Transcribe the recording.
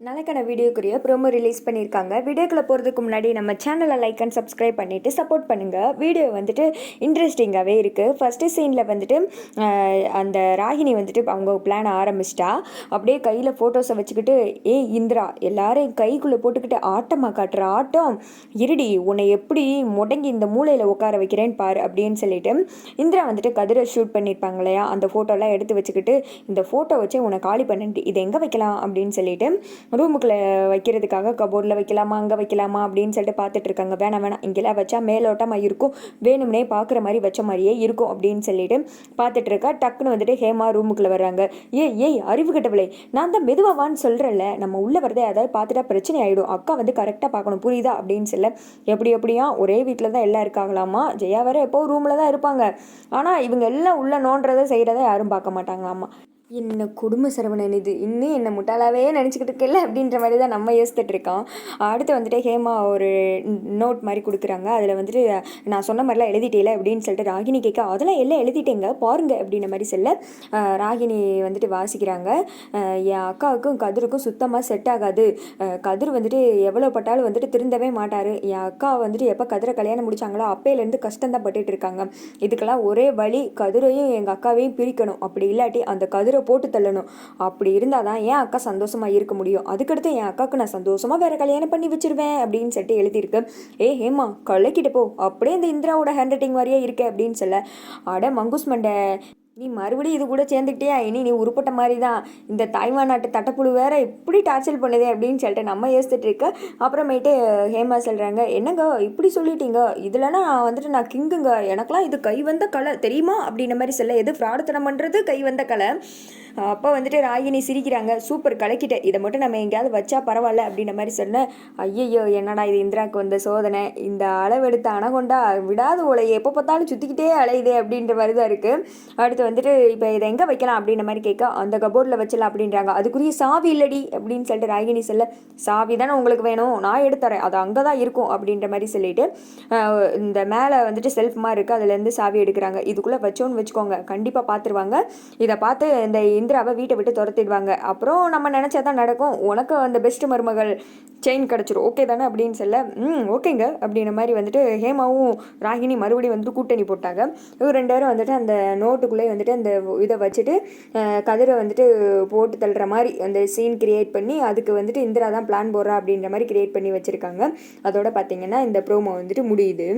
நாளைக்கான வீடியோக்குரிய promo release பண்ணியிருக்காங்க. வீடியோக்குள்ளே போகிறதுக்கு முன்னாடி நம்ம சேனலை லைக் அண்ட் சப்ஸ்கிரைப் பண்ணிவிட்டு சப்போர்ட் பண்ணுங்கள். வீடியோ வந்துட்டு இன்ட்ரெஸ்டிங்காகவே இருக்குது. ஃபஸ்ட்டு சீனில் வந்துட்டு அந்த ராகினி வந்துட்டு அவங்க பிளான் ஆரம்பிச்சிட்டா. அப்படியே கையில் ஃபோட்டோஸை வச்சுக்கிட்டு, இந்திரா எல்லாரும் கைக்குள்ளே போட்டுக்கிட்டு ஆட்டமாக காட்டுற ஆட்டம், இருடி உன்னை எப்படி முடங்கி இந்த மூளையில் உட்கார வைக்கிறேன்னு பாரு அப்படின்னு சொல்லிட்டு இந்திரா வந்துட்டு கதிரை ஷூட் பண்ணியிருப்பாங்க இல்லையா, அந்த ஃபோட்டோலாம் எடுத்து வச்சுக்கிட்டு, இந்த ஃபோட்டோ வச்சு உன்னை காலி பண்ணிட்டு இதை எங்கே வைக்கலாம் அப்படின்னு சொல்லிட்டு ரூமுக்குள்ளே வைக்கிறதுக்காக கபோர்டில் வைக்கலாமா அங்கே வைக்கலாமா அப்படின்னு சொல்லிட்டு பார்த்துட்டு இருக்காங்க. வேணாம் இங்கெல்லாம் வச்சா மேலோட்டமாக இருக்கும், வேணும்னே பார்க்குற மாதிரி வச்ச மாதிரியே இருக்கும் அப்படின்னு சொல்லிட்டு பார்த்துட்டு இருக்கா. டக்குன்னு வந்துட்டு ஹேமா ரூமுக்குள்ளே வர்றாங்க. ஏய் அறிவு கட்டவில்லை, நான் தான் மெதுவாவான்னு சொல்கிறேன்ல, நம்ம உள்ளே வரதே அதாவது பார்த்துட்டா பிரச்சனை ஆகிடும், அக்கா வந்து கரெக்டாக பார்க்கணும் புரியுதா அப்படின்னு சொல்ல, எப்படியா ஒரே வீட்டில் தான் எல்லாம் இருக்காங்களாமா, ஜெயா வேற எப்போ ரூமில் தான் இருப்பாங்க, ஆனால் இவங்க எல்லாம் உள்ள நோன்றதை செய்கிறத யாரும் பார்க்க மாட்டாங்களாமா. என்ன குடும்ப சரவணன் இது, இன்னும் என்ன முட்டாளாவே நினச்சிக்கிட்டு இருக்கல அப்படின்ற மாதிரி தான் நம்ம யோசித்துட்டு இருக்கோம். அடுத்து வந்துட்டு ஹேமா ஒரு நோட் மாதிரி கொடுக்குறாங்க. அதில் வந்துட்டு நான் சொன்ன மாதிரிலாம் எழுதிட்டேல அப்படின்னு சொல்லிட்டு ராகினி கேட்க, அதெல்லாம் எல்லாம் எழுதிட்டேங்க பாருங்க அப்படின்ற மாதிரி சொல்ல ராகினி வந்துட்டு வாசிக்கிறாங்க. என் அக்காவுக்கும் கதிருக்கும் சுத்தமாக செட் ஆகாது, கதிர் வந்துட்டு எவ்வளோ பட்டாலும் வந்துட்டு திருந்தவே மாட்டார், என் அக்கா வந்துட்டு எப்போ கதிரை கல்யாணம் முடிச்சாங்களோ அப்பையிலேருந்து கஷ்டம்தான் பட்டுட்டு இருக்காங்க, இதுக்கெல்லாம் ஒரே வழி கதிரையும் எங்கள் அக்காவையும் பிரிக்கணும், அப்படி இல்லாட்டி அந்த கதிரை போட்டு தள்ளணும், அப்படி இருந்தால் தான் என் அக்கா சந்தோஷமாக இருக்க முடியும், அதுக்கடுத்து என் அக்காவுக்கு நான் சந்தோஷமாக வேற கல்யாணம் பண்ணி வச்சிருவேன் அப்படின்னு சொல்லிட்டு எழுதியிருக்கு. ஹேமா கலைக்கிட்டு போ, அப்படியே இந்த இந்திராவோட ஹேண்ட் ரைட்டிங் மாதிரியே இருக்கு அப்படின்னு சொல்ல, அட மங்குஸ் மண்டை நீ மறுபடியும் இது கூட சேர்ந்துக்கிட்டே இனி நீ உருப்பட்ட மாதிரி தான், இந்த தாய்வான் நாட்டு தட்டப்புழு வேற இப்படி டார்ச்சல் பண்ணுதே அப்படின்னு சொல்லிட்டு நம்ம யோசிச்சுட்டு இருக்க. அப்புறமேட்டு ஹேமா சொல்கிறாங்க, என்னங்க இப்படி சொல்லிட்டீங்க, இதுலனா வந்துட்டு நான் கிங்குங்க, எனக்கெலாம் இது கை வந்த கலை தெரியுமா அப்படின்ற மாதிரி சொல்ல, எது ஃப்ராடுத்தனம் பண்ணுறது கை வந்த கலை. அப்போ வந்துட்டு ராகினி சிரிக்கிறாங்க, சூப்பர் கலக்கிட்ட, இதை மட்டும் நம்ம எங்கேயாவது வச்சா பரவாயில்ல அப்படின்ற மாதிரி சொன்னேன். ஐயையோ என்னடா இது இந்திராவுக்கு வந்த சோதனை, இந்த அளவெடுத்த அணகொண்டா விடாது உலையை எப்போ பார்த்தாலும் சுற்றிக்கிட்டே அலையுது அப்படின்ற மாதிரி தான் இருக்குது. அடுத்து வந்துட்டு இப்போ இதை எங்கே வைக்கலாம் அப்படின்ற மாதிரி கேட்க, அந்த கபோர்டில் வச்சலாம் அப்படின்றாங்க. அதுக்குரிய சாவி இல்லடி அப்படின்னு சொல்லிட்டு ராகினி சொல்ல, சாவி தானே உங்களுக்கு வேணும், நான் எடுத்துறேன், அது அங்கே தான் இருக்கும் அப்படின்ற மாதிரி சொல்லிட்டு இந்த மேலே வந்துட்டு செல்ஃப் மாதிரி இருக்குது, அதுலேருந்து சாவி எடுக்கிறாங்க. இதுக்குள்ளே வச்சோன்னு வச்சுக்கோங்க கண்டிப்பாக பார்த்துருவாங்க, இதை பார்த்து இந்த இந்திராவை வீட்டை விட்டு துரத்திடுவாங்க, அப்புறம் நம்ம நினச்சாதான் நடக்கும், உனக்கு அந்த பெஸ்ட் மருமகள் செயின் கிடச்சிரும் ஓகே தானே அப்படின்னு சொல்ல, ஓகேங்க அப்படின்ற மாதிரி வந்துட்டு ஹேமாவும் ராகினி மறுபடியும் வந்துட்டு கூட்டணி போட்டாங்க. இவர் 2 பேரும் வந்துட்டு அந்த நோட்டுக்குள்ளே வந்துட்டு அந்த இதை வச்சுட்டு கதிரை வந்துட்டு போட்டு தள்ளுற மாதிரி அந்த சீன் கிரியேட் பண்ணி அதுக்கு வந்துட்டு இந்திரா தான் பிளான் போடுறா அப்படின்ற மாதிரி கிரியேட் பண்ணி வச்சுருக்காங்க. அதோட பார்த்தீங்கன்னா இந்த ப்ரோமோ வந்துட்டு முடியுது.